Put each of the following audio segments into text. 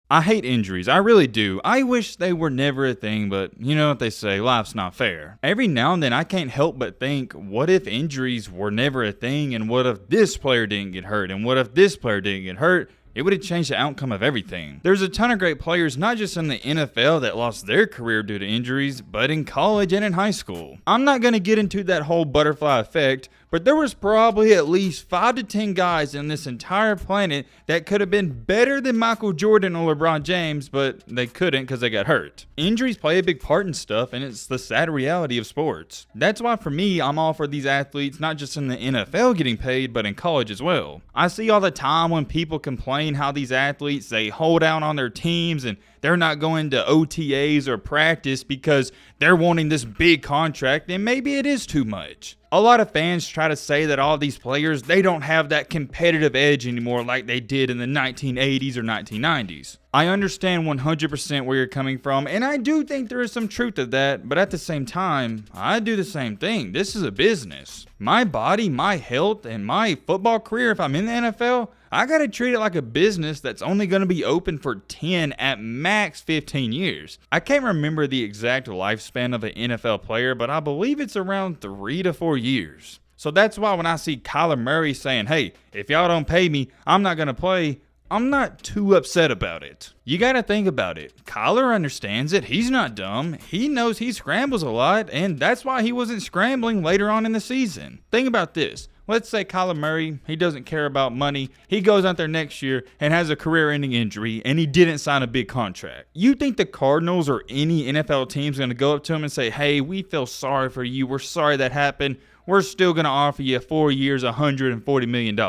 I hate injuries, I really do. I wish they were never a thing, but you know what they say, life's not fair. Every now and then I can't help but think, what if injuries were never a thing, and what if this player didn't get hurt, and what if this player didn't get hurt? It would have changed the outcome of everything. There's a ton of great players, not just in the NFL that lost their career due to injuries, but in college and in high school. I'm not going to get into that whole butterfly effect, but there was probably at least 5 to 10 guys in this entire planet that could have been better than Michael Jordan or LeBron James, but they couldn't because they got hurt. Injuries play a big part in stuff, and it's the sad reality of sports. That's why for me, I'm all for these athletes not just in the NFL getting paid, but in college as well. I see all the time when people complain how these athletes, they hold out on their teams and they're not going to OTAs or practice because they're wanting this big contract, and maybe it is too much. A lot of fans try to say that all these players, they don't have that competitive edge anymore like they did in the 1980s or 1990s. I understand 100% where you're coming from, and I do think there is some truth to that, but at the same time, I do the same thing. This is a business. My body, my health, and my football career, if I'm in the NFL, I gotta treat it like a business that's only gonna be open for 10 at max 15 years. I can't remember the exact lifespan of an NFL player, but I believe it's around 3 to 4 years. So that's why when I see Kyler Murray saying, hey, if y'all don't pay me, I'm not gonna play, I'm not too upset about it. You gotta think about it. Kyler understands it. He's not dumb. He knows he scrambles a lot, and that's why he wasn't scrambling later on in the season. Think about this. Let's say Kyler Murray, he doesn't care about money. He goes out there next year and has a career-ending injury, and he didn't sign a big contract. You think the Cardinals or any NFL team's going to go up to him and say, hey, we feel sorry for you. We're sorry that happened. We're still going to offer you 4 years, $140 million.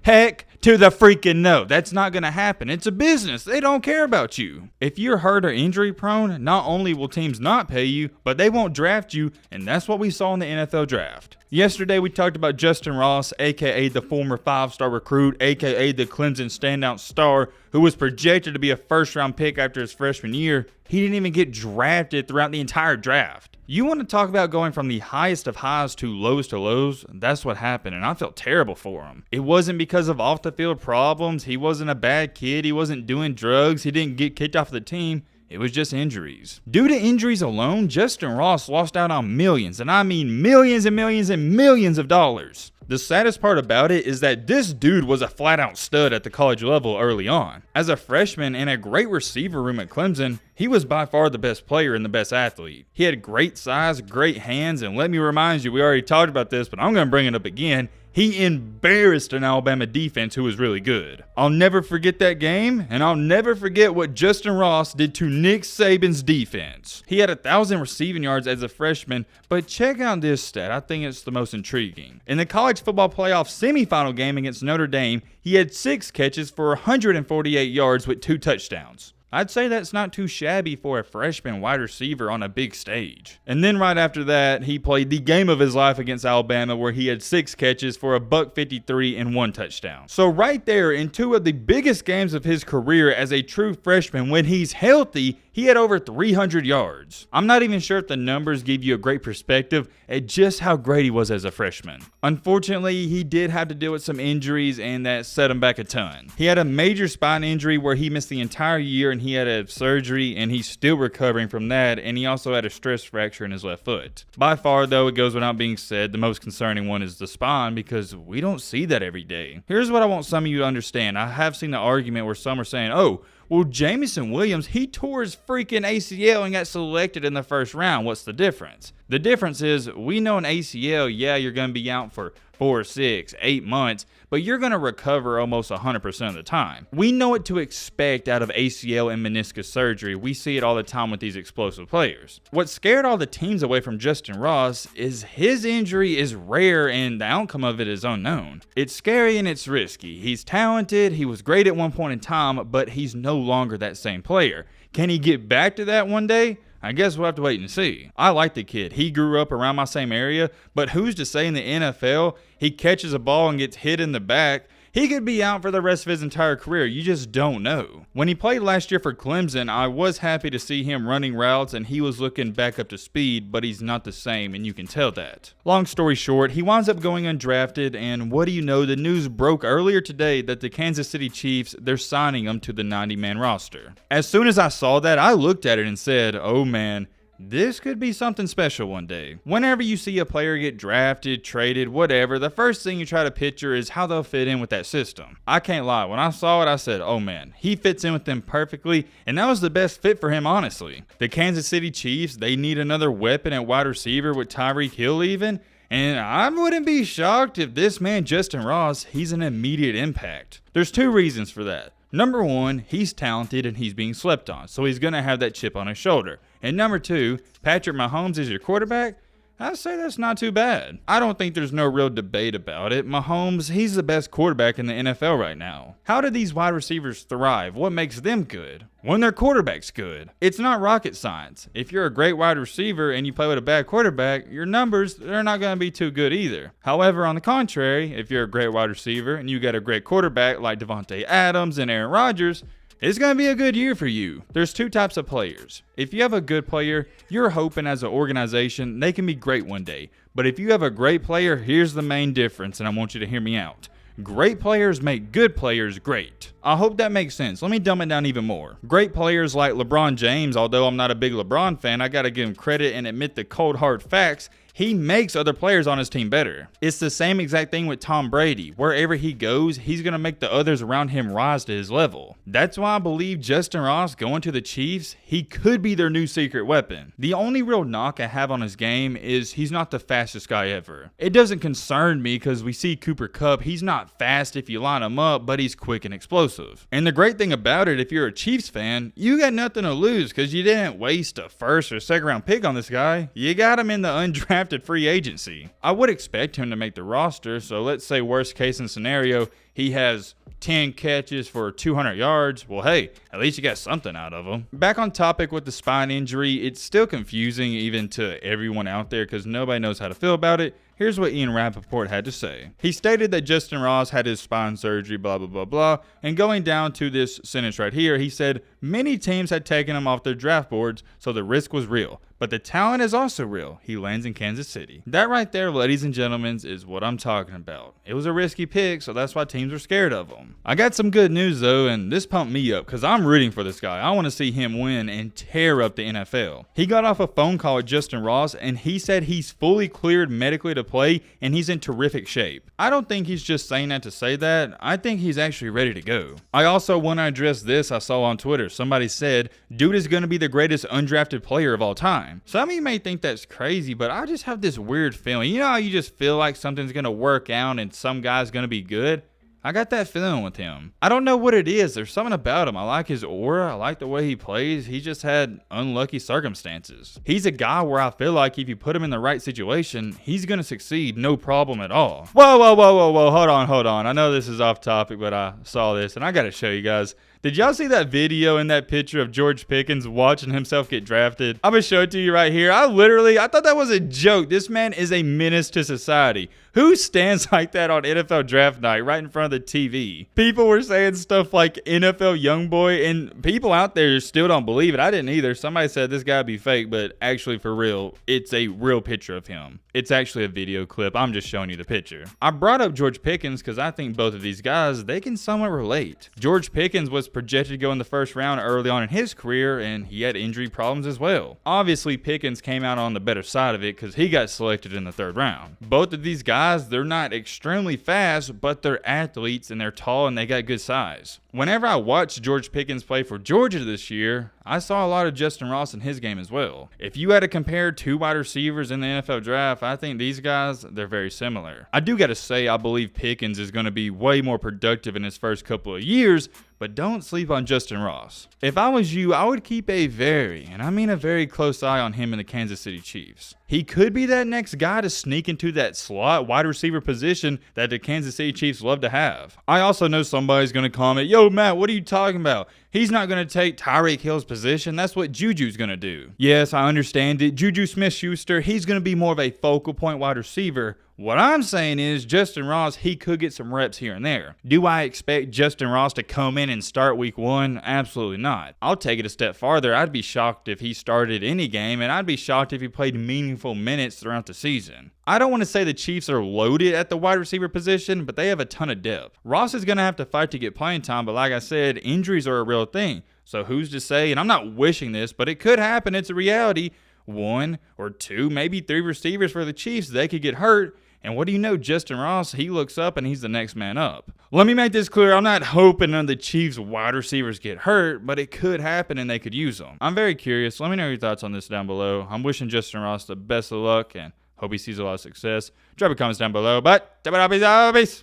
Heck to the freaking no. That's not going to happen. It's a business. They don't care about you. If you're hurt or injury prone, not only will teams not pay you, but they won't draft you, and that's what we saw in the NFL draft. Yesterday, we talked about Justyn Ross, a.k.a. the former 5-star recruit, a.k.a. the Clemson standout star, who was projected to be a first-round pick after his freshman year. He didn't even get drafted throughout the entire draft. You want to talk about going from the highest of highs to lowest of lows? That's what happened, and I felt terrible for him. It wasn't because of off-the-field problems. He wasn't a bad kid. He wasn't doing drugs. He didn't get kicked off the team. It was just injuries. Due to injuries alone, Justyn Ross lost out on millions, and I mean millions and millions and millions of dollars. The saddest part about it is that this dude was a flat-out stud at the college level early on. As a freshman and a great receiver room at Clemson, he was by far the best player and the best athlete. He had great size, great hands, and let me remind you, we already talked about this, but I'm going to bring it up again. He embarrassed an Alabama defense who was really good. I'll never forget that game, and I'll never forget what Justyn Ross did to Nick Saban's defense. He had 1,000 receiving yards as a freshman, but check out this stat. I think it's the most intriguing. In the college football playoff semifinal game against Notre Dame, he had 6 catches for 148 yards with 2 touchdowns. I'd say that's not too shabby for a freshman wide receiver on a big stage. And then right after that, he played the game of his life against Alabama, where he had 6 catches for $153 and 1 touchdown. So right there, in 2 of the biggest games of his career as a true freshman, when he's healthy, he had over 300 yards. I'm not even sure if the numbers give you a great perspective at just how great he was as a freshman. Unfortunately, he did have to deal with some injuries, and that set him back a ton. He had a major spine injury where he missed the entire year, and he had a surgery, and he's still recovering from that, and he also had a stress fracture in his left foot. By far, though, it goes without being said, the most concerning one is the spine, because we don't see that every day. Here's what I want some of you to understand. I have seen the argument where some are saying, oh, well, Jameson Williams, he tore his freaking ACL and got selected in the first round. What's the difference? The difference is we know an ACL, yeah, you're going to be out for 4, 6, 8 months, but you're going to recover almost 100% of the time. We know what to expect out of ACL and meniscus surgery. We see it all the time with these explosive players. What scared all the teams away from Justyn Ross is his injury is rare and the outcome of it is unknown. It's scary and it's risky. He's talented, he was great at one point in time, but he's no longer that same player. Can he get back to that one day? I guess we'll have to wait and see. I like the kid. He grew up around my same area, but who's to say in the NFL he catches a ball and gets hit in the back, He could be out for the rest of his entire career. You just don't know. When he played last year for Clemson, I was happy to see him running routes and he was looking back up to speed, but he's not the same and you can tell that. Long story short, he winds up going undrafted, and what do you know, the news broke earlier today that the Kansas City Chiefs, they're signing him to the 90-man roster. As soon as I saw that, I looked at it and said, oh man, this could be something special one day. Whenever you see a player get drafted, traded, whatever, the first thing you try to picture is how they'll fit in with that system. I can't lie, when I saw it, I said, oh man, he fits in with them perfectly, and that was the best fit for him, honestly. The Kansas City Chiefs, they need another weapon at wide receiver with Tyreek Hill even, and I wouldn't be shocked if this man, Justyn Ross, he's an immediate impact. There's two reasons for that. Number one, he's talented and he's being slept on, so he's going to have that chip on his shoulder. And number two, Patrick Mahomes is your quarterback? I'd say that's not too bad. I don't think there's no real debate about it. Mahomes, he's the best quarterback in the NFL right now. How do these wide receivers thrive? What makes them good? When their quarterback's good. It's not rocket science. If you're a great wide receiver and you play with a bad quarterback, your numbers, they're not going to be too good either. However, on the contrary, if you're a great wide receiver and you got a great quarterback like Devontae Adams and Aaron Rodgers, it's going to be a good year for you. There's two types of players. If you have a good player, you're hoping as an organization they can be great one day. But if you have a great player, here's the main difference, and I want you to hear me out. Great players make good players great. I hope that makes sense. Let me dumb it down even more. Great players like LeBron James, although I'm not a big LeBron fan, I gotta give him credit and admit the cold hard facts. He makes other players on his team better. It's the same exact thing with Tom Brady. Wherever he goes, he's going to make the others around him rise to his level. That's why I believe Justyn Ross going to the Chiefs, he could be their new secret weapon. The only real knock I have on his game is he's not the fastest guy ever. It doesn't concern me because we see Cooper Kupp, he's not fast if you line him up, but he's quick and explosive. And the great thing about it, if you're a Chiefs fan, you got nothing to lose because you didn't waste a first or second round pick on this guy. You got him in the undrafted free agency. I would expect him to make the roster, so let's say worst case in scenario, he has 10 catches for 200 yards. Well, hey, at least you got something out of him. Back on topic with the spine injury, it's still confusing even to everyone out there because nobody knows how to feel about it. Here's what Ian Rappaport had to say. He stated that Justyn Ross had his spine surgery, blah, blah, blah, blah. And going down to this sentence right here, he said, many teams had taken him off their draft boards, so the risk was real. But the talent is also real. He lands in Kansas City. That right there, ladies and gentlemen, is what I'm talking about. It was a risky pick, so that's why teams were scared of him. I got some good news, though, and this pumped me up because I'm rooting for this guy. I want to see him win and tear up the NFL. He got off a phone call with Justyn Ross, and he said he's fully cleared medically to play, and he's in terrific shape. I don't think he's just saying that to say that. I think he's actually ready to go. I also want to address this I saw on Twitter. Somebody said, dude is going to be the greatest undrafted player of all time. Some of you may think that's crazy, but I just have this weird feeling. You know how you just feel like something's going to work out and some guy's going to be good? I got that feeling with him. I don't know what it is. There's something about him. I like his aura. I like the way he plays. He just had unlucky circumstances. He's a guy where I feel like if you put him in the right situation, he's going to succeed no problem at all. Whoa. Hold on. I know this is off topic, but I saw this and I got to show you guys. Did y'all see that video and that picture of George Pickens watching himself get drafted? I'm going to show it to you right here. I thought that was a joke. This man is a menace to society. Who stands like that on NFL draft night right in front of the TV? People were saying stuff like NFL Youngboy, and people out there still don't believe it. I didn't either. Somebody said this guy be fake, but actually for real, it's a real picture of him. It's actually a video clip. I'm just showing you the picture. I brought up George Pickens because I think both of these guys, they can somewhat relate. George Pickens was projected to go in the first round early on in his career, and he had injury problems as well. Obviously, Pickens came out on the better side of it because he got selected in the third round. Both of these guys, they're not extremely fast, but they're athletes and they're tall and they got good size. Whenever I watched George Pickens play for Georgia this year, I saw a lot of Justyn Ross in his game as well. If you had to compare two wide receivers in the NFL draft, I think these guys, they're very similar. I do got to say, I believe Pickens is going to be way more productive in his first couple of years, but don't sleep on Justyn Ross. If I was you, I would keep a very, and I mean a very close eye on him in the Kansas City Chiefs. He could be that next guy to sneak into that slot wide receiver position that the Kansas City Chiefs love to have. I also know somebody's going to comment, yo, Matt, what are you talking about? He's not going to take Tyreek Hill's position. That's what Juju's going to do. Yes, I understand it. Juju Smith-Schuster, he's going to be more of a focal point wide receiver What I'm saying is Justyn Ross, he could get some reps here and there. Do I expect Justyn Ross to come in and start week 1? Absolutely not. I'll take it a step farther. I'd be shocked if he started any game, and I'd be shocked if he played meaningful minutes throughout the season. I don't want to say the Chiefs are loaded at the wide receiver position, but they have a ton of depth. Ross is going to have to fight to get playing time, but like I said, injuries are a real thing. So who's to say, and I'm not wishing this, but it could happen. It's a reality. 1 or 2, maybe 3 receivers for the Chiefs, they could get hurt. And what do you know, Justyn Ross, he looks up and he's the next man up. Let me make this clear, I'm not hoping none of the Chiefs wide receivers get hurt, but it could happen and they could use them. I'm very curious. Let me know your thoughts on this down below. I'm wishing Justyn Ross the best of luck and hope he sees a lot of success. Drop your comments down below, but peace.